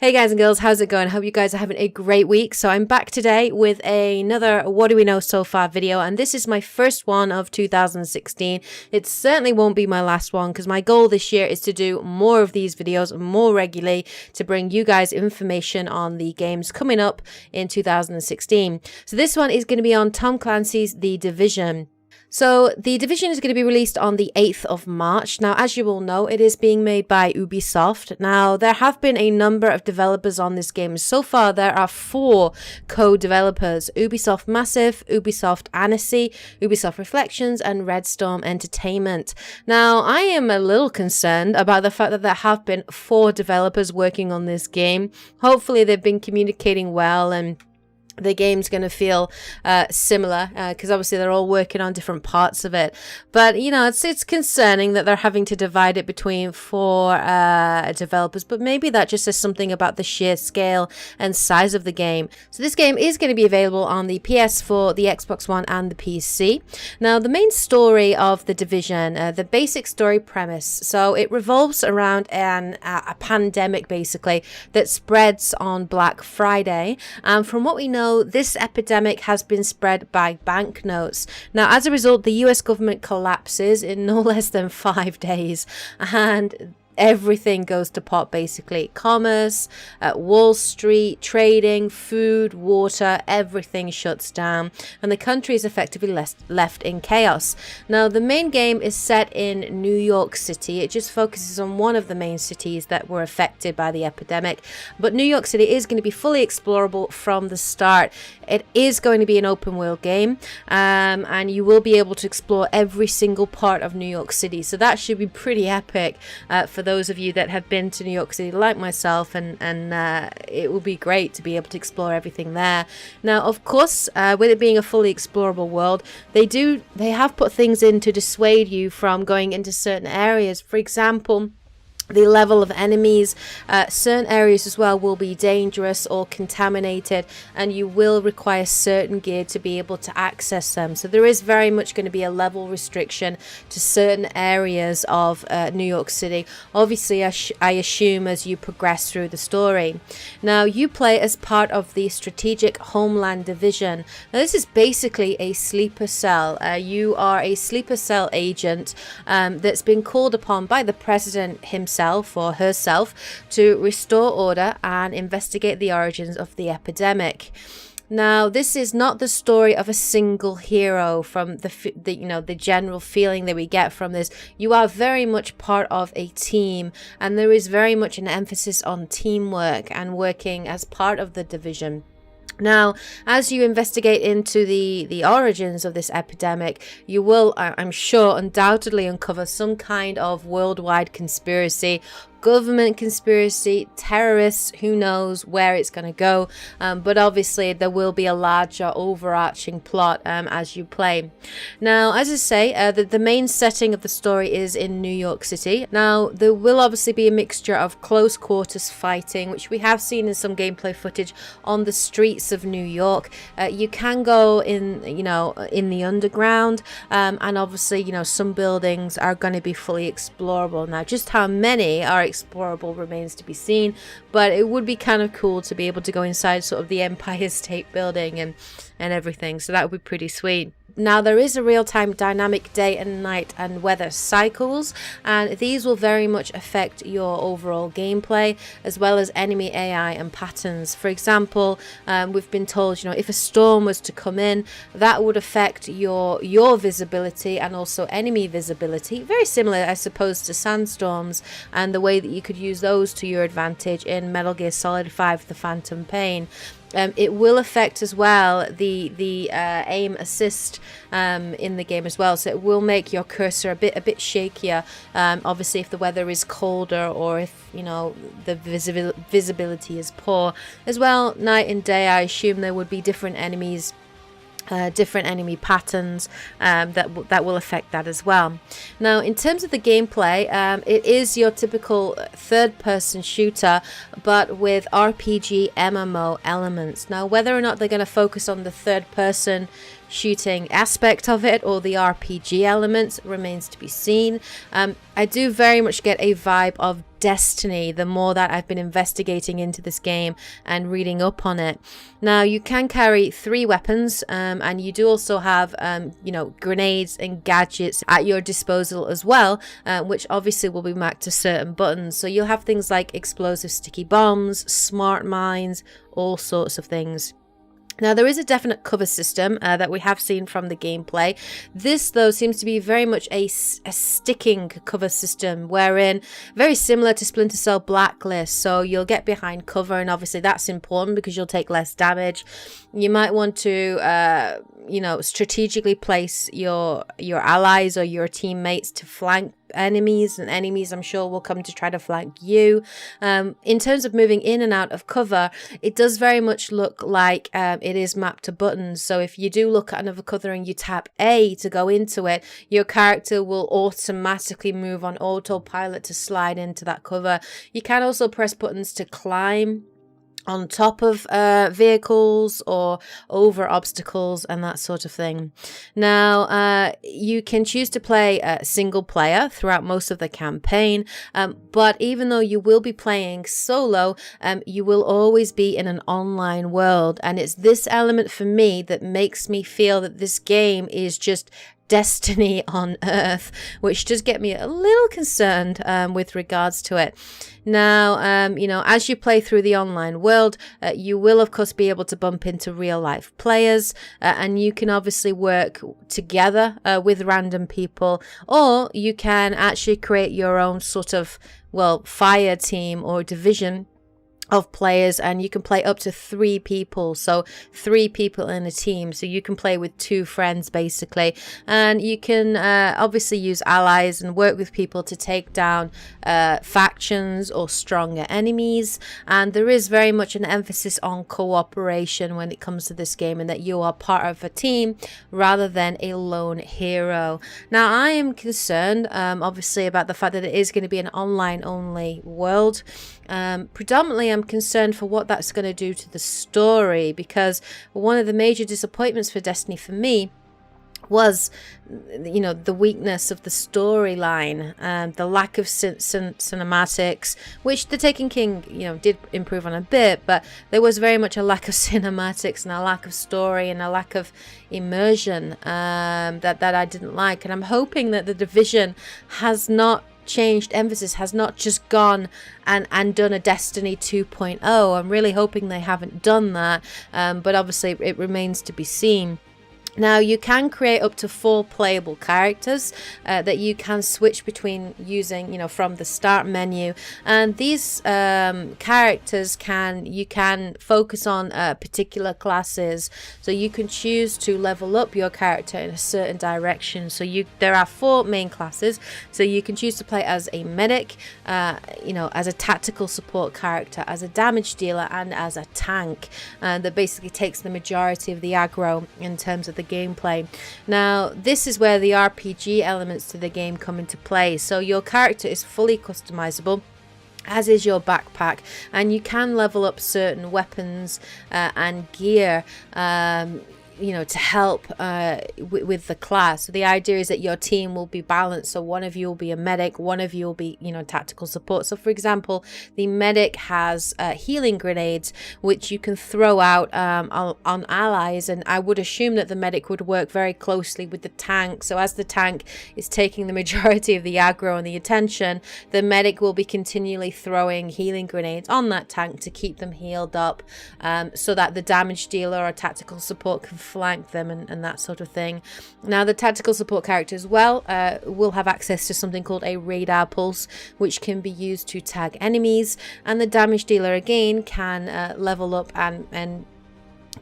Hey guys and girls, how's it going? Hope you guys are having a great week. So I'm back today with another What Do We Know So Far video, and this is my first one of 2016. It certainly won't be my last one because my goal this year is to do more of these videos more regularly to bring you guys information on the games coming up in 2016. So this one is going to be on Tom Clancy's The Division. So The Division is going to be released on the 8th of March. Now, as you all know, it is being made by Ubisoft. Now, there have been a number of developers on this game. So far, there are 4 co-developers: Ubisoft Massive, Ubisoft Annecy, Ubisoft Reflections, and Redstorm Entertainment. Now, I am a little concerned about the fact that there have been 4 developers working on this game. Hopefully, they've been communicating well and the game's going to feel similar because obviously they're all working on different parts of it. But, you know, it's concerning that they're having to divide it between 4 developers. But maybe that just says something about the sheer scale and size of the game. So this game is going to be available on the PS4, the Xbox One, and the PC. Now, the main story of The Division, the basic story premise. So it revolves around a pandemic, basically, that spreads on Black Friday. And from what we know, this epidemic has been spread by banknotes. Now, as a result, the US government collapses in no less than 5 days, and everything goes to pot, basically. Commerce, Wall Street, trading, food, water, everything shuts down, and the country is effectively left in chaos. Now, the main game is set in New York City. It just focuses on one of the main cities that were affected by the epidemic, but New York City is going to be fully explorable from the start. It is going to be an open world game, and you will be able to explore every single part of New York City, so that should be pretty epic for those of you that have been to New York City like myself, and it will be great to be able to explore everything there. Now, of course, with it being a fully explorable world, they have put things in to dissuade you from going into certain areas. For example, the level of enemies, certain areas as well will be dangerous or contaminated, and you will require certain gear to be able to access them. So there is very much going to be a level restriction to certain areas of New York City. Obviously, I assume as you progress through the story. Now, you play as part of the Strategic Homeland Division. Now, this is basically a sleeper cell. You are a sleeper cell agent that's been called upon by the president himself or herself to restore order and investigate the origins of the epidemic. Now, this is not the story of a single hero from the general feeling that we get from this. You are very much part of a team, and there is very much an emphasis on teamwork and working as part of the division. Now, as you investigate into the origins of this epidemic, you will, I'm sure, undoubtedly uncover some kind of worldwide conspiracy, government conspiracy, terrorists, who knows where it's going to go, but obviously there will be a larger overarching plot as you play. Now, as I say, the main setting of the story is in New York City. Now, there will obviously be a mixture of close quarters fighting, which we have seen in some gameplay footage on the streets of New York. You can go in the underground, and obviously, some buildings are going to be fully explorable. Now, just how many are explorable remains to be seen, but it would be kind of cool to be able to go inside sort of the Empire State Building and everything, so that would be pretty sweet. Now, there is a real-time dynamic day and night and weather cycles, and these will very much affect your overall gameplay as well as enemy AI and patterns. For example, we've been told, if a storm was to come in, that would affect your visibility and also enemy visibility. Very similar, I suppose, to sandstorms and the way that you could use those to your advantage in Metal Gear Solid 5: The Phantom Pain. It will affect as well the aim assist in the game as well, so it will make your cursor a bit shakier. Obviously, if the weather is colder or if the visibility is poor as well. Night and day, I assume there would be different enemies, different enemy patterns that will affect that as well. Now, in terms of the gameplay, it is your typical third-person shooter, but with RPG MMO elements. Now, whether or not they're going to focus on the third-person shooting aspect of it or the RPG elements remains to be seen. I do very much get a vibe of Destiny the more that I've been investigating into this game and reading up on it. Now, you can carry 3 weapons, and you do also have grenades and gadgets at your disposal as well, which obviously will be marked to certain buttons. So you'll have things like explosive sticky bombs, smart mines, all sorts of things. Now, there is a definite cover system that we have seen from the gameplay. This, though, seems to be very much a sticking cover system, wherein very similar to Splinter Cell Blacklist. So you'll get behind cover, and obviously that's important because you'll take less damage. You might want to, strategically place your allies or your teammates to flank enemies, and enemies I'm sure will come to try to flank you. In terms of moving in and out of cover, it does very much look like it is mapped to buttons. So if you do look at another cover and you tap A to go into it, your character will automatically move on autopilot to slide into that cover. You can also press buttons to climb on top of vehicles or over obstacles and that sort of thing. Now, you can choose to play single player throughout most of the campaign, but even though you will be playing solo, you will always be in an online world, and it's this element for me that makes me feel that this game is just Destiny on Earth, which does get me a little concerned with regards to it. Now, as you play through the online world, you will, of course, be able to bump into real life players, and you can obviously work together with random people, or you can actually create your own sort of, fire team or division of players, and you can play up to 3 people, so 3 people in a team, so you can play with 2 friends basically, and you can obviously use allies and work with people to take down factions or stronger enemies. And there is very much an emphasis on cooperation when it comes to this game, and that you are part of a team rather than a lone hero. Now, I am concerned obviously about the fact that it is going to be an online only world. Predominantly I'm concerned for what that's going to do to the story, because one of the major disappointments for Destiny for me was, the weakness of the storyline, the lack of cinematics, which The Taken King, did improve on a bit, but there was very much a lack of cinematics and a lack of story and a lack of immersion that I didn't like. And I'm hoping that The Division has not changed emphasis, has not just gone and done a Destiny 2.0. I'm really hoping they haven't done that, but obviously it remains to be seen. Now, you can create up to 4 playable characters that you can switch between using, from the start menu. And these characters you can focus on particular classes. So you can choose to level up your character in a certain direction. So there are 4 main classes. So you can choose to play as a medic, as a tactical support character, as a damage dealer, and as a tank that basically takes the majority of the aggro in terms of the gameplay. Now, this is where the RPG elements to the game come into play. So your character is fully customizable, as is your backpack, and you can level up certain weapons and gear to help with the class. So the idea is that your team will be balanced. So one of you will be a medic, one of you will be, tactical support. So for example, the medic has healing grenades, which you can throw out on allies. And I would assume that the medic would work very closely with the tank. So as the tank is taking the majority of the aggro and the attention, the medic will be continually throwing healing grenades on that tank to keep them healed up, so that the damage dealer or tactical support can flank them and that sort of thing. Now, the tactical support character as well will have access to something called a radar pulse, which can be used to tag enemies, and the damage dealer again can level up and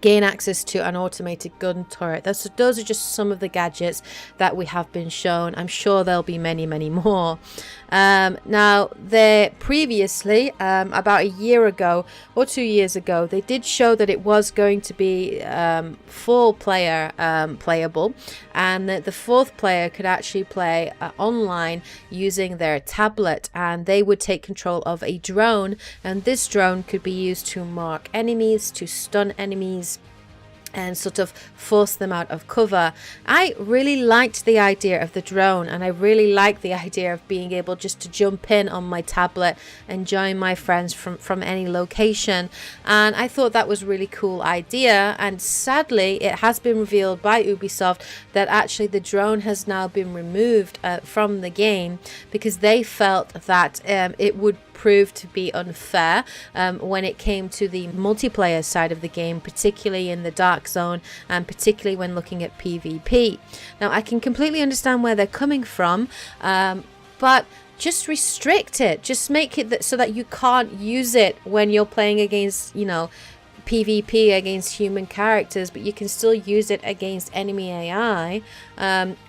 gain access to an automated gun turret. Those are just some of the gadgets that we have been shown. I'm sure there'll be many, many more. Now, there previously, about a year ago or 2 years ago, they did show that it was going to be full player playable, and that the 4th player could actually play online using their tablet, and they would take control of a drone, and this drone could be used to mark enemies, to stun enemies, and sort of force them out of cover. I really liked the idea of the drone, and I really liked the idea of being able just to jump in on my tablet and join my friends from any location, and I thought that was a really cool idea. And sadly, it has been revealed by Ubisoft that actually the drone has now been removed from the game because they felt that it would proved to be unfair when it came to the multiplayer side of the game, particularly in the dark zone and particularly when looking at PvP. Now, I can completely understand where they're coming from, but just restrict it. Just make it so that you can't use it when you're playing against, PvP against human characters, but you can still use it against enemy AI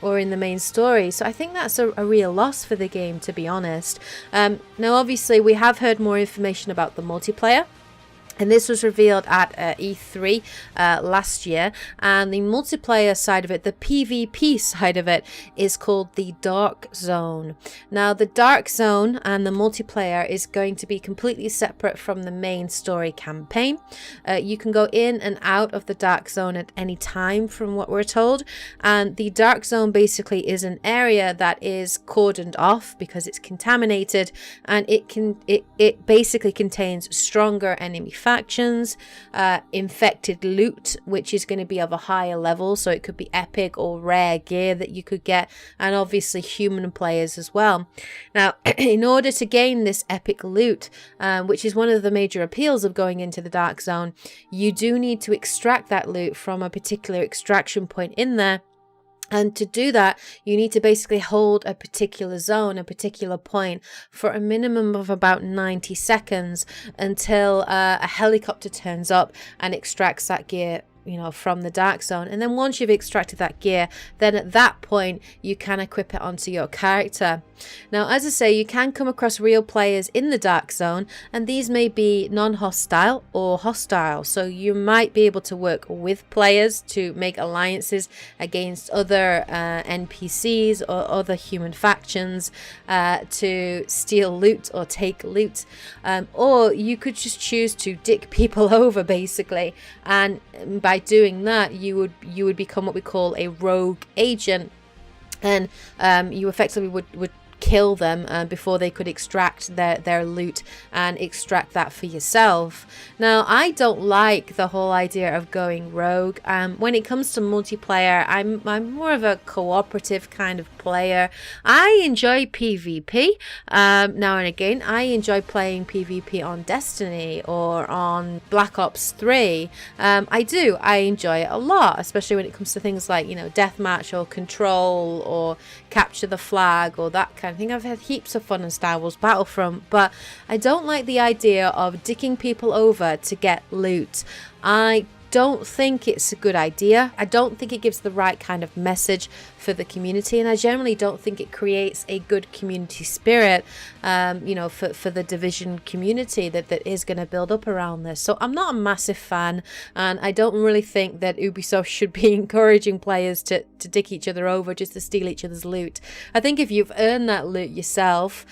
or in the main story. So I think that's a real loss for the game, to be honest. Now, obviously, we have heard more information about the multiplayer. And this was revealed at E3 last year, and the multiplayer side of it, the PvP side of it, is called the Dark Zone. Now, the Dark Zone and the multiplayer is going to be completely separate from the main story campaign. You can go in and out of the Dark Zone at any time, from what we're told, and the Dark Zone basically is an area that is cordoned off because it's contaminated, and it basically contains stronger enemy factions, infected loot, which is going to be of a higher level, so it could be epic or rare gear that you could get, and obviously human players as well. Now, in order to gain this epic loot, which is one of the major appeals of going into the Dark Zone, you do need to extract that loot from a particular extraction point in there. And to do that, you need to basically hold a particular zone, a particular point, for a minimum of about 90 seconds until a helicopter turns up and extracts that gear from the Dark Zone. And then once you've extracted that gear, then at that point you can equip it onto your character. Now, as I say, you can come across real players in the Dark Zone, and these may be non-hostile or hostile, so you might be able to work with players to make alliances against other NPCs or other human factions to steal loot or take loot, or you could just choose to dick people over, basically, and by doing that you would become what we call a rogue agent, and you effectively would kill them before they could extract their loot and extract that for yourself. Now, I don't like the whole idea of going rogue. When it comes to multiplayer, I'm more of a cooperative kind of player. I enjoy PvP now and again. I enjoy playing PvP on Destiny or on Black Ops 3. I enjoy it a lot, especially when it comes to things like deathmatch or control or capture the flag or that kind of thing. I've had heaps of fun in Star Wars Battlefront, but I don't like the idea of dicking people over to get loot. I don't think it's a good idea. I don't think it gives the right kind of message for the community, and I generally don't think it creates a good community spirit for the Division community that is going to build up around this. So I'm not a massive fan, and I don't really think that Ubisoft should be encouraging players to dick each other over just to steal each other's loot. I think if you've earned that loot yourself,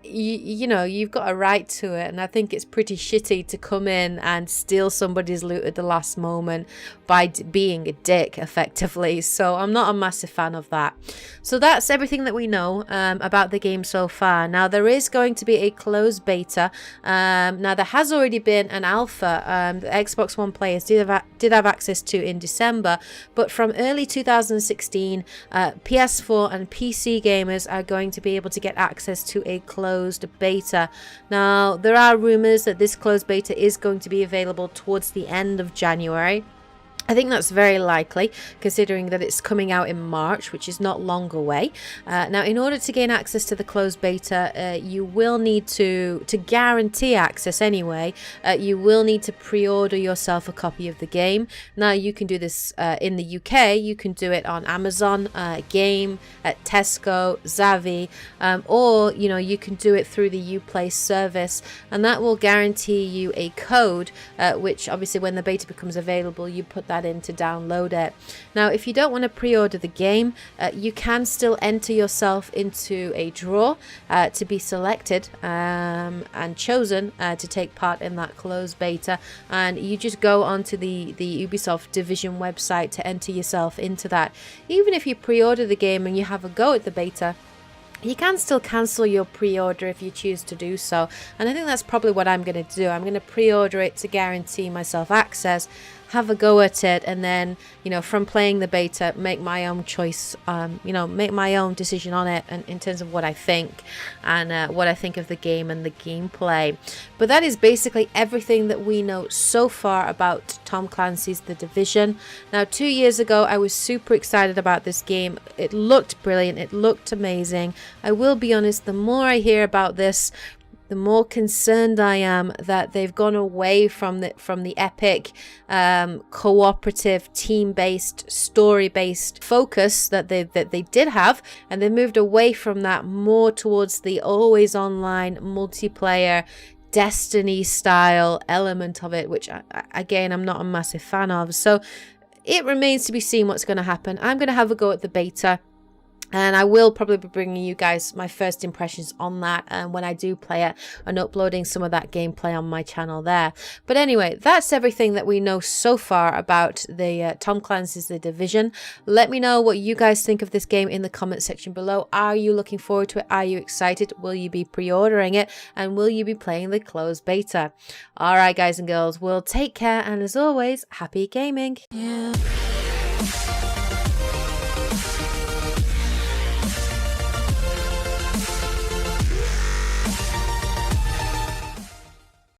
you've got a right to it, and I think it's pretty shitty to come in and steal somebody's loot at the last moment by being a dick, effectively. So I'm not a massive fan of that. So that's everything that we know about the game so far. Now, there is going to be a closed beta. Now, there has already been an alpha the Xbox One players did have access to in December, but from early 2016, PS4 and PC gamers are going to be able to get access to a closed beta. Now, there are rumors that this closed beta is going to be available towards the end of January. I think that's very likely, considering that it's coming out in March, which is not long away. Now, in order to gain access to the closed beta, you will need to guarantee access anyway, you will need to pre-order yourself a copy of the game. Now, you can do this in the UK, you can do it on Amazon, Game, at Tesco, Zavi, or, you can do it through the Uplay service, and that will guarantee you a code, which obviously when the beta becomes available, you put that that in to download it. Now, if you don't want to pre-order the game, you can still enter yourself into a draw to be selected and chosen to take part in that closed beta, and you just go onto the Ubisoft Division website to enter yourself into that. Even if you pre-order the game and you have a go at the beta, you can still cancel your pre-order if you choose to do so, and I think that's probably what I'm going to do. I'm going to pre-order it to guarantee myself access, have a go at it, and then, you know, from playing the beta, make my own choice, you know, make my own decision on it, and in terms of what I think and what I think of the game and the gameplay. But that is basically everything that we know so far about Tom Clancy's The Division. Now, 2 years ago, I was super excited about this game. It looked brilliant. It looked amazing. I will be honest, the more I hear about this, the more concerned I am that they've gone away from the epic, cooperative, team-based, story-based focus that they did have, and they moved away from that more towards the always online multiplayer Destiny style element of it, which again, I'm not a massive fan of. So it remains to be seen what's going to happen. I'm going to have a go at the beta, and I will probably be bringing you guys my first impressions on that when I do play it, and uploading some of that gameplay on my channel there. But anyway, that's everything that we know so far about the Tom Clancy's The Division. Let me know what you guys think of this game in the comment section below. Are you looking forward to it? Are you excited? Will you be pre-ordering it? And will you be playing the closed beta? Alright guys and girls, well, take care, and as always, happy gaming! Yeah.